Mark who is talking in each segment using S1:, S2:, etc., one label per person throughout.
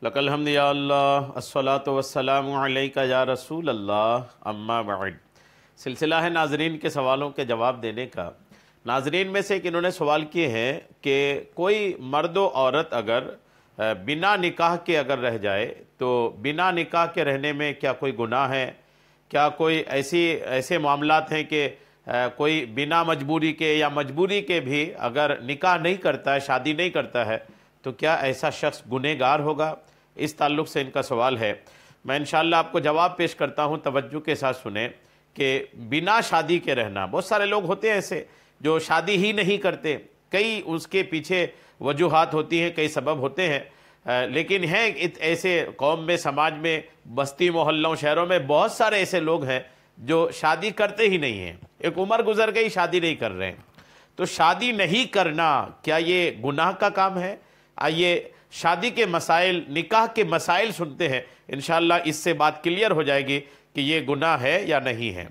S1: لک الحمد یا اللہ الصلاۃ والسلام علیک یا رسول اللہ اما بعد۔ سلسلہ ہے ناظرین کے سوالوں کے جواب دینے کا۔ ناظرین میں سے ایک انہوں نے سوال کیے ہیں کہ کوئی مرد و عورت اگر بنا نکاح کے اگر رہ جائے تو بنا نکاح کے رہنے میں کیا کوئی گناہ ہے؟ کیا کوئی ایسے معاملات ہیں کہ کوئی بنا مجبوری کے یا مجبوری کے بھی اگر نکاح نہیں کرتا ہے، شادی نہیں کرتا ہے تو کیا ایسا شخص گنہگار ہوگا؟ اس تعلق سے ان کا سوال ہے۔ میں انشاءاللہ آپ کو جواب پیش کرتا ہوں، توجہ کے ساتھ سنیں کہ بنا شادی کے رہنا، بہت سارے لوگ ہوتے ہیں ایسے جو شادی ہی نہیں کرتے، کئی اس کے پیچھے وجوہات ہوتی ہیں، کئی سبب ہوتے ہیں، لیکن ہیں ایسے قوم میں، سماج میں، بستی محلوں شہروں میں بہت سارے ایسے لوگ ہیں جو شادی کرتے ہی نہیں ہیں، ایک عمر گزر گئی شادی نہیں کر رہے ہیں۔ تو شادی نہیں کرنا کیا یہ گناہ کا کام ہے؟ آئیے شادی کے مسائل، نکاح کے مسائل سنتے ہیں، انشاءاللہ اس سے بات کلیئر ہو جائے گی کہ یہ گناہ ہے یا نہیں ہے۔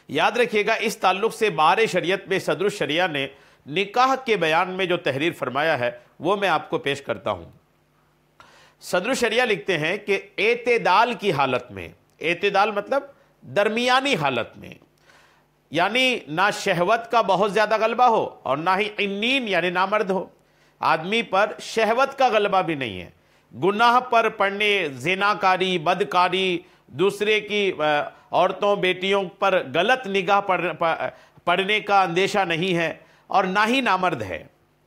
S1: یاد رکھیے گا، اس تعلق سے بار شریعت میں صدر الشریعہ نے نکاح کے بیان میں جو تحریر فرمایا ہے وہ میں آپ کو پیش کرتا ہوں۔ صدر الشریعہ لکھتے ہیں کہ اعتدال کی حالت میں، اعتدال مطلب درمیانی حالت میں، یعنی نہ شہوت کا بہت زیادہ غلبہ ہو اور نہ ہی عنین یعنی نامرد ہو، آدمی پر شہوت کا غلبہ بھی نہیں ہے، گناہ پر پڑنے، زناکاری، بدکاری، دوسرے کی عورتوں بیٹیوں پر غلط نگاہ پڑنے کا اندیشہ نہیں ہے، اور نہ ہی نامرد ہے،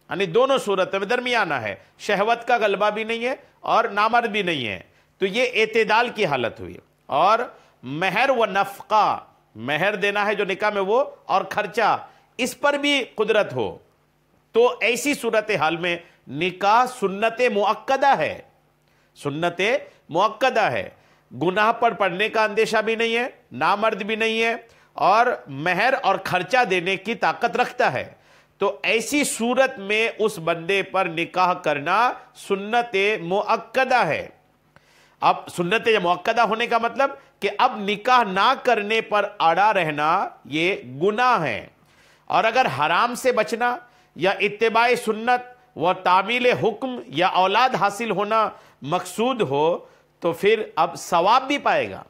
S1: یعنی دونوں صورت میں درمیانہ ہے، شہوت کا غلبہ بھی نہیں ہے اور نامرد بھی نہیں ہے، تو یہ اعتدال کی حالت ہوئی۔ اور مہر و نفقہ، مہر دینا ہے جو نکاح میں وہ، اور خرچہ اس پر بھی قدرت ہو، تو ایسی صورتحال میں نکاح سنت مؤکدہ ہے، سنت مؤکدہ ہے، گناہ پر پڑنے کا اندیشہ بھی نہیں ہے، نامرد بھی نہیں ہے، اور مہر اور خرچہ دینے کی طاقت رکھتا ہے، تو ایسی صورت میں اس بندے پر نکاح کرنا سنت مؤکدہ ہے۔ اب سنت مؤکدہ ہونے کا مطلب کہ اب نکاح نہ کرنے پر اڑا رہنا یہ گناہ ہے، اور اگر حرام سے بچنا یا اتباع سنت و تعمیل حکم یا اولاد حاصل ہونا مقصود ہو تو پھر اب ثواب بھی پائے گا،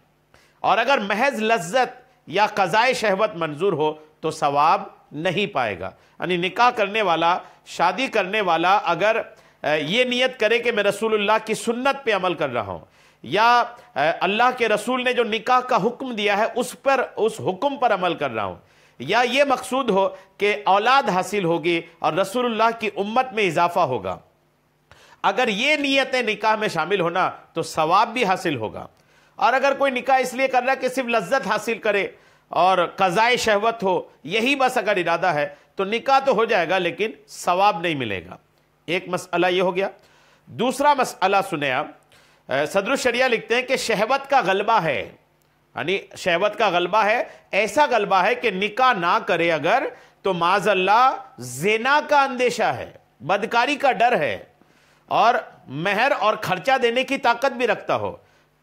S1: اور اگر محض لذت یا قضاء شہوت منظور ہو تو ثواب نہیں پائے گا۔ یعنی نکاح کرنے والا، شادی کرنے والا اگر یہ نیت کرے کہ میں رسول اللہ کی سنت پہ عمل کر رہا ہوں، یا اللہ کے رسول نے جو نکاح کا حکم دیا ہے اس حکم پر عمل کر رہا ہوں، یا یہ مقصود ہو کہ اولاد حاصل ہوگی اور رسول اللہ کی امت میں اضافہ ہوگا، اگر یہ نیت نکاح میں شامل ہونا تو ثواب بھی حاصل ہوگا۔ اور اگر کوئی نکاح اس لیے کر رہا ہے کہ صرف لذت حاصل کرے اور قضاء شہوت ہو، یہی بس اگر ارادہ ہے تو نکاح تو ہو جائے گا لیکن ثواب نہیں ملے گا۔ ایک مسئلہ یہ ہو گیا۔ دوسرا مسئلہ سنیں آپ، صدر الشریعہ لکھتے ہیں کہ شہوت کا غلبہ ہے، یعنی شہوت کا غلبہ ہے، ایسا غلبہ ہے کہ نکاح نہ کرے اگر تو معاذ اللہ زنا کا اندیشہ ہے، بدکاری کا ڈر ہے، اور مہر اور خرچہ دینے کی طاقت بھی رکھتا ہو،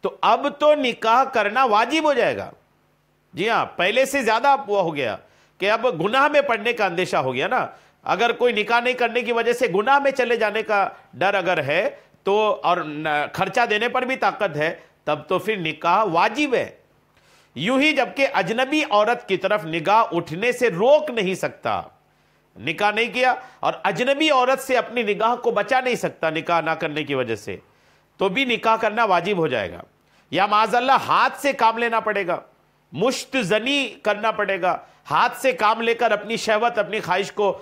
S1: تو اب تو نکاح کرنا واجب ہو جائے گا۔ جی ہاں، پہلے سے زیادہ وہ ہو گیا کہ اب گناہ میں پڑنے کا اندیشہ ہو گیا نا، اگر کوئی نکاح نہیں کرنے کی وجہ سے گناہ میں چلے جانے کا ڈر اگر ہے تو، اور خرچہ دینے پر بھی طاقت ہے، تب تو پھر نکاح واجب ہے۔ یوں ہی جبکہ اجنبی عورت کی طرف نگاہ اٹھنے سے روک نہیں سکتا، نکاح نہیں کیا اور اجنبی عورت سے اپنی نگاہ کو بچا نہیں سکتا نکاح نہ کرنے کی وجہ سے، تو بھی نکاح کرنا واجب ہو جائے گا۔ یا معاذ اللہ ہاتھ سے کام لینا پڑے گا، مشت زنی کرنا پڑے گا، ہاتھ سے کام لے کر اپنی شہوت، اپنی خواہش کو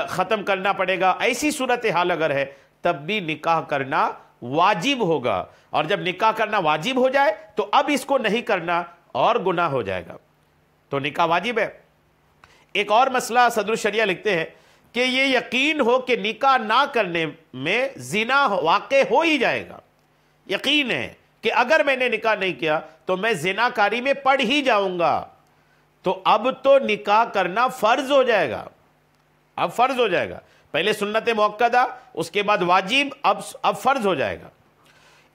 S1: ختم کرنا پڑے گا، ایسی صورتحال اگر ہے تب بھی نکاح کرنا واجب ہوگا، اور جب نکاح کرنا واجب ہو جائے تو اب اس کو نہیں کرنا اور گناہ ہو جائے گا، تو نکاح واجب ہے۔ ایک اور مسئلہ صدر الشریعہ لکھتے ہیں کہ یہ یقین ہو کہ نکاح نہ کرنے میں زنا واقع ہو ہی جائے گا، یقین ہے کہ اگر میں نے نکاح نہیں کیا تو میں زناکاری میں پڑ ہی جاؤں گا، تو اب تو نکاح کرنا فرض ہو جائے گا، اب فرض ہو جائے گا، پہلے سنت مؤکدہ، اس کے بعد واجب، اب فرض ہو جائے گا۔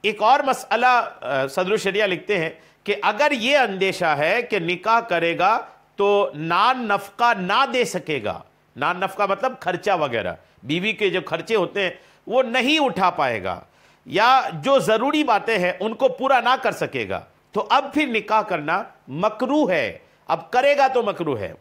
S1: ایک اور مسئلہ صدر الشریعہ لکھتے ہیں کہ اگر یہ اندیشہ ہے کہ نکاح کرے گا تو نان نفقہ نہ دے سکے گا، نان نفقہ مطلب خرچہ وغیرہ، بیوی کے جو خرچے ہوتے ہیں وہ نہیں اٹھا پائے گا، یا جو ضروری باتیں ہیں ان کو پورا نہ کر سکے گا تو اب پھر نکاح کرنا مکروہ ہے، اب کرے گا تو مکروہ ہے۔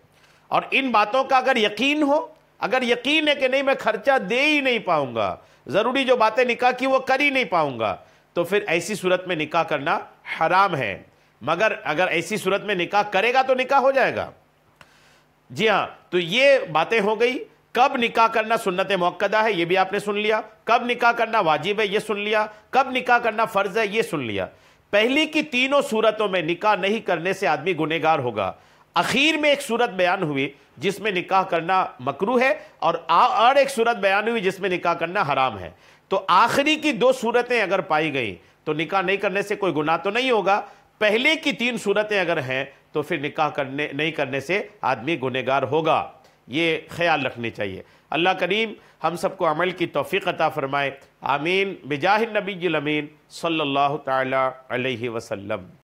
S1: اور ان باتوں کا اگر یقین ہو، اگر یقین ہے کہ نہیں میں خرچہ دے ہی نہیں پاؤں گا، ضروری جو باتیں نکاح کی وہ کر ہی نہیں پاؤں گا، تو پھر ایسی صورت میں نکاح کرنا حرام ہے۔ مگر اگر ایسی صورت میں نکاح کرے گا تو نکاح ہو جائے گا۔ جی ہاں، تو یہ باتیں ہو گئی۔ کب نکاح کرنا سنت مؤکدہ ہے یہ بھی آپ نے سن لیا، کب نکاح کرنا واجب ہے یہ سن لیا، کب نکاح کرنا فرض ہے یہ سن لیا۔ پہلی کی تینوں صورتوں میں نکاح نہیں کرنے سے آدمی گنہگار ہوگا۔ اخیر میں ایک صورت بیان ہوئی جس میں نکاح کرنا مکروہ ہے، اور ایک صورت بیان ہوئی جس میں نکاح کرنا حرام ہے۔ تو آخری کی دو صورتیں اگر پائی گئیں تو نکاح نہیں کرنے سے کوئی گناہ تو نہیں ہوگا۔ پہلے کی تین صورتیں اگر ہیں تو پھر نکاح نہیں کرنے سے آدمی گنہگار ہوگا، یہ خیال رکھنی چاہیے۔ اللہ کریم ہم سب کو عمل کی توفیق عطا فرمائے، آمین بجاہ النبی الامین صلی اللہ تعالی علیہ وسلم۔